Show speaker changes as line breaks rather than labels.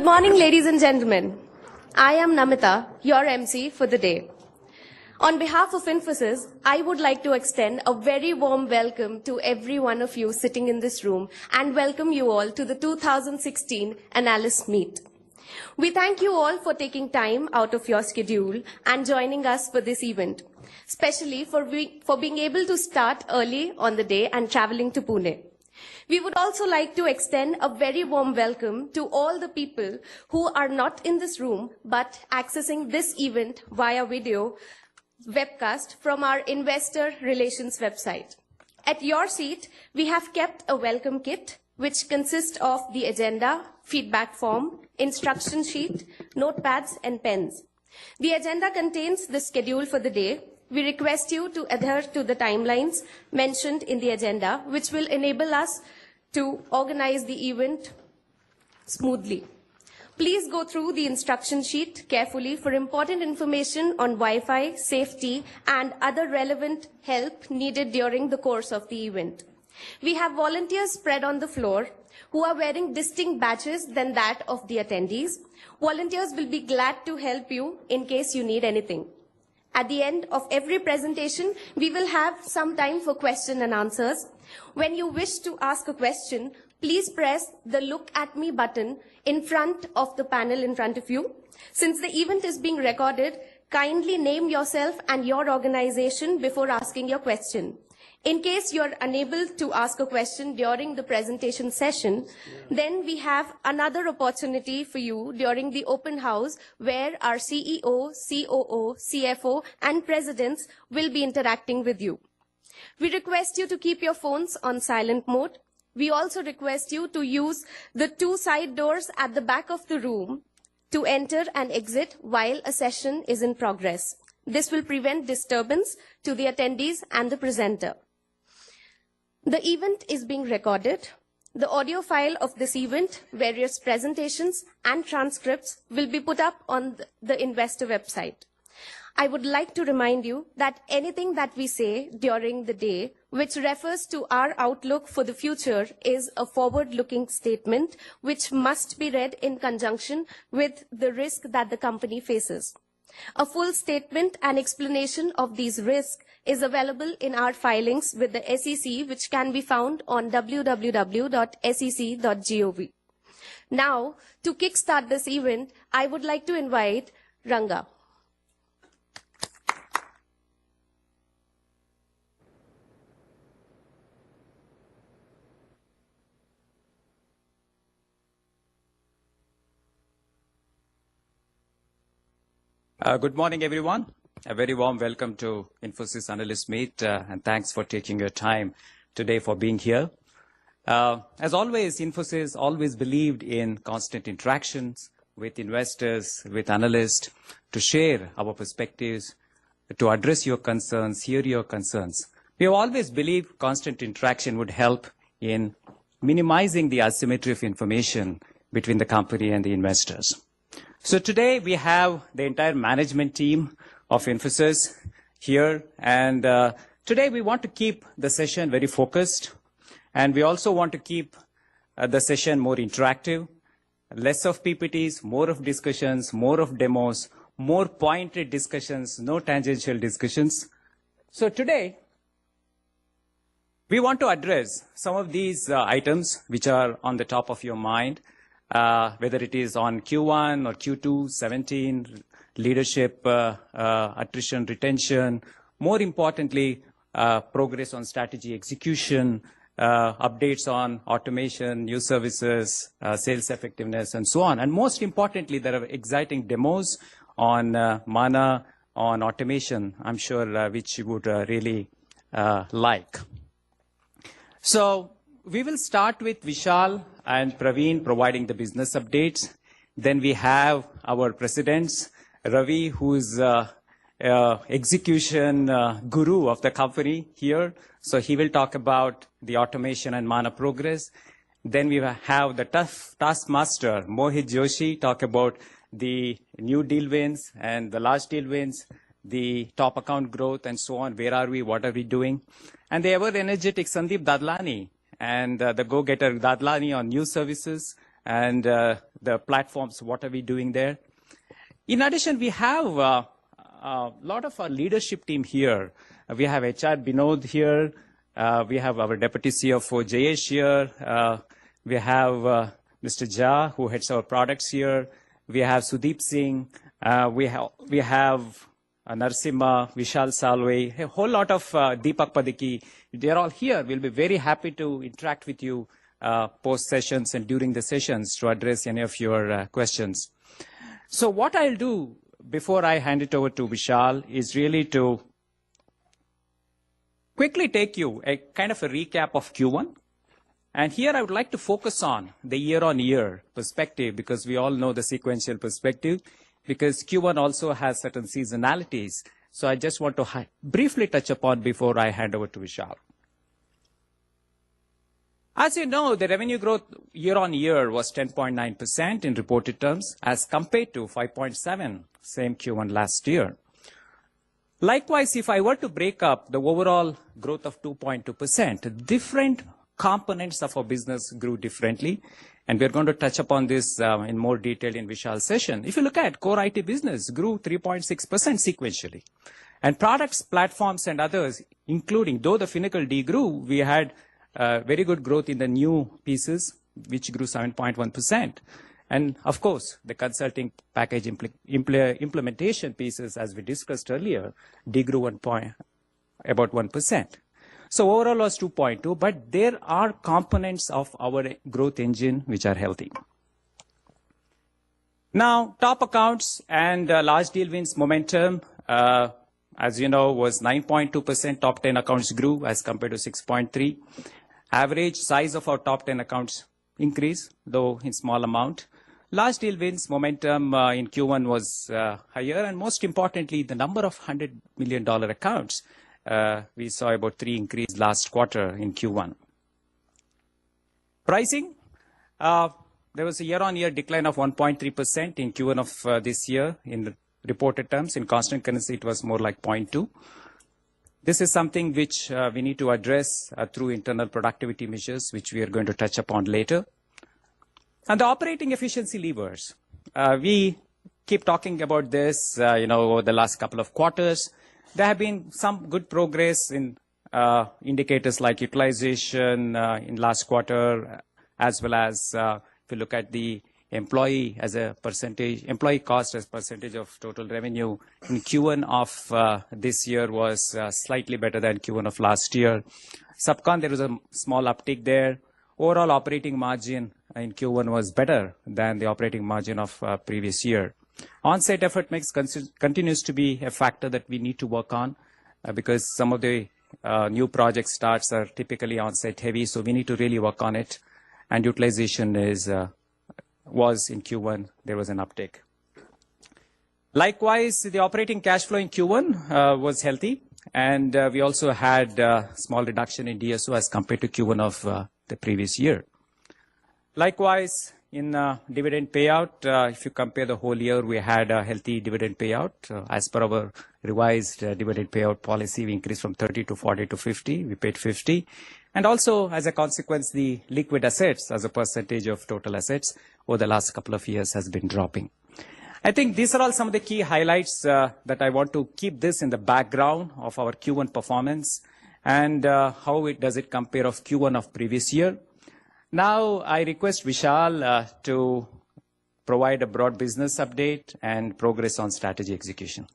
Good morning, ladies and gentlemen. I am Namita, your MC for the day. On behalf of Infosys, I would like to extend a very warm welcome to every one of you sitting in this room and welcome you all to the 2016 Analyst Meet. We thank you all for taking time out of your schedule and joining us for this event, especially for being able to start early on the day and traveling to Pune. We would also like to extend a very warm welcome to all the people who are not in this room but accessing this event via video webcast from our investor relations website. At your seat, we have kept a welcome kit which consists of the agenda, feedback form, instruction sheet, notepads and pens. The agenda contains the schedule for the day. We request you to adhere to the timelines mentioned in the agenda, which will enable us to organize the event smoothly. Please go through the instruction sheet carefully for important information on Wi-Fi, safety, and other relevant help needed during the course of the event. We have volunteers spread on the floor who are wearing distinct badges than that of the attendees. Volunteers will be glad to help you in case you need anything. At the end of every presentation, we will have some time for question and answers. When you wish to ask a question, please press the Look at Me button in front of the panel in front of you. Since the event is being recorded, kindly name yourself and your organization before asking your question. In case you're unable to ask a question during the presentation session, then we have another opportunity for you during the open house where our CEO, COO, CFO, and presidents will be interacting with you. We request you to keep your phones on silent mode. We also request you to use the two side doors at the back of the room to enter and exit while a session is in progress. This will prevent disturbance to the attendees and the presenter. The event is being recorded. The audio file of this event, various presentations, and transcripts will be put up on the investor website. I would like to remind you that anything that we say during the day which refers to our outlook for the future is a forward-looking statement which must be read in conjunction with the risk that the company faces. A full statement and explanation of these risks is available in our filings with the SEC, which can be found on www.sec.gov. Now, to kickstart this event, I would like to invite Ranga.
Good morning, everyone. A very warm welcome to Infosys Analyst Meet, and thanks for taking your time today for being here. As always, Infosys always believed in constant interactions with investors, with analysts, to share our perspectives, to address your concerns, hear your concerns. We have always believed constant interaction would help in minimizing the asymmetry of information between the company and the investors. So today we have the entire management team of Infosys here, and today we want to keep the session very focused, and we also want to keep the session more interactive, less of PPTs, more of discussions, more of demos, more pointed discussions, no tangential discussions. So today we want to address some of these items which are on the top of your mind. Whether it is on Q1 or Q2, 17, leadership, attrition, retention, more importantly, progress on strategy execution, updates on automation, new services, sales effectiveness, and so on. And most importantly, there are exciting demos on Mana, on automation, I'm sure, which you would really like. So we will start with Vishal and Praveen providing the business updates. Then we have our presidents, Ravi, who is execution guru of the company here. So he will talk about the automation and Mana progress. Then we have the taskmaster, Mohit Joshi, talk about the new deal wins and the large deal wins, the top account growth and so on. Where are we? What are we doing? And the ever energetic Sandeep Dadlani and the go-getter Dadlani on new services, and the platforms, what are we doing there. In addition, we have a lot of our leadership team here. We have HR Binod here. We have our Deputy CFO Jayesh here. We have Mr. Jha, who heads our products here. We have Sudeep Singh. We have Narsimha, Vishal Salve, a whole lot of Deepak Padiki. They're all here. We'll be very happy to interact with you post sessions and during the sessions to address any of your questions. So what I'll do before I hand it over to Vishal is really to quickly take you a kind of a recap of Q1. And here I would like to focus on the year-on-year perspective, because we all know the sequential perspective, because Q1 also has certain seasonalities. So I just want to briefly touch upon before I hand over to Vishal. As you know, the revenue growth year-on-year was 10.9% in reported terms as compared to 5.7% same Q1 last year. Likewise, if I were to break up the overall growth of 2.2%, different components of our business grew differently. And we're going to touch upon this in more detail in Vishal's session. If you look at core IT business, grew 3.6% sequentially. And products, platforms, and others, including, though the Finacle D grew, we had very good growth in the new pieces, which grew 7.1%. And of course, the consulting package implementation pieces, as we discussed earlier, degrew about 1%. So overall was 2.2, but there are components of our growth engine which are healthy. Now, top accounts and large deal wins momentum, as you know, was 9.2%. Top 10 accounts grew as compared to 6.3. Average size of our top 10 accounts increased, though in small amount. Large deal wins momentum in Q1 was higher, and most importantly, the number of $100 million accounts. We saw about 3 increase last quarter in Q1. Pricing, there was a year-on-year decline of 1.3% in Q1 of this year in reported terms. In constant currency, it was more like 0.2. This is something which we need to address through internal productivity measures, which we are going to touch upon later. And the operating efficiency levers. We keep talking about this, over the last couple of quarters. There have been some good progress in indicators like utilization in last quarter, as well as if you look at the employee cost as percentage of total revenue in Q1 of this year was slightly better than Q1 of last year. Subcon, there was a small uptick there. Overall operating margin in Q1 was better than the operating margin of previous year. On-site effort mix continues to be a factor that we need to work on because some of the new project starts are typically on-site heavy, so we need to really work on it. And utilization was in Q1, there was an uptick. Likewise, the operating cash flow in Q1 was healthy, and we also had a small reduction in DSO as compared to Q1 of the previous year. Likewise, in dividend payout, if you compare the whole year, we had a healthy dividend payout. As per our revised dividend payout policy, we increased from 30 to 40 to 50. We paid 50. And also, as a consequence, the liquid assets as a percentage of total assets over the last couple of years has been dropping. I think these are all some of the key highlights that I want to keep this in the background of our Q1 performance and how does it compare of Q1 of previous year. Now, I request Vishal to provide a broad business update and progress on strategy execution.